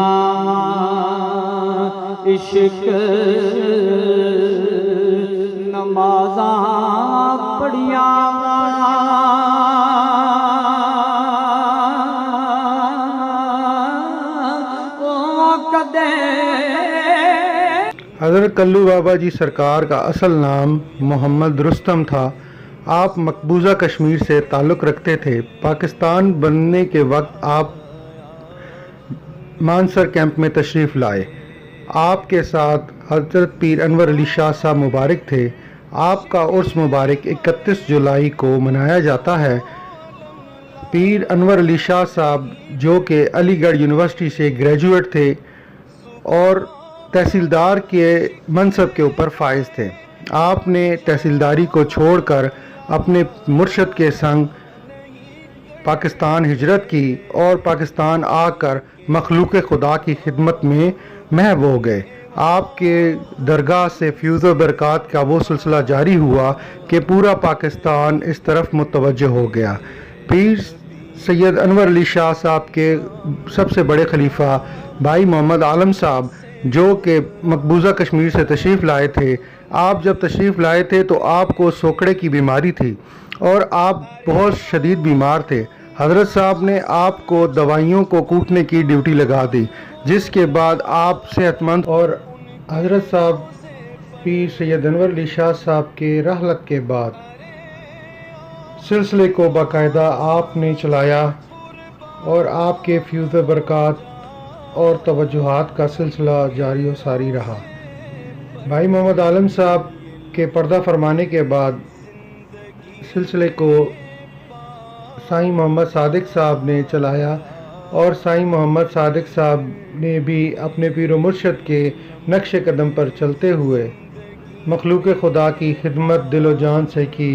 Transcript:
ना इश्क नमाज़ां पढ़िया हज़रत कल्लू बाबा जी सरकार का असल नाम मोहम्मद रुस्तम था। आप मकबूजा कश्मीर से ताल्लुक़ रखते थे। पाकिस्तान बनने के वक्त आप मानसर कैंप में तशरीफ़ लाए। आपके साथ हज़रत पीर अनवर अली शाह साहब मुबारक थे। आपका उर्स मुबारक 31 जुलाई को मनाया जाता है। पीर अनवर अली शाह साहब जो कि अलीगढ़ यूनिवर्सिटी से ग्रेजुएट थे और तहसीलदार के मनसब के ऊपर फाइज थे। आपने तहसीलदारी को छोड़कर अपने मुर्शद के संग पाकिस्तान हिजरत की और पाकिस्तान आकर मखलूक खुदा की खिदमत में महव हो गए। आपके दरगाह से फ्यूज़ व बरक़ात का वो सिलसिला जारी हुआ कि पूरा पाकिस्तान इस तरफ मुतवज्जह हो गया। पीर सैयद अनवर अली शाह साहब के सबसे बड़े खलीफा भाई मोहम्मद आलम साहब जो कि मकबूजा कश्मीर से तशरीफ़ लाए थे। आप जब तशरीफ़ लाए थे तो आपको सोकड़े की बीमारी थी और आप बहुत शदीद बीमार थे। हज़रत साहब ने आपको दवाइयों को कूटने की ड्यूटी लगा दी, जिसके बाद आप सेहतमंद। और हज़रत साहब पीर सैयद अनवर अली शाह साहब के रहलत के बाद सिलसिले को बाकायदा आपने चलाया और आपके फ्यूज़ व बरक़ात और तवज्जुहात का सिलसिला जारी व सारी रहा। भाई मोहम्मद आलम साहब के पर्दा फरमाने के बाद सिलसिले को साईं मोहम्मद सादिक साहब ने चलाया और साईं मोहम्मद सादिक साहब ने भी अपने पीर व मुर्शद के नक्श कदम पर चलते हुए मखलूक खुदा की खिदमत दिलो जान से की।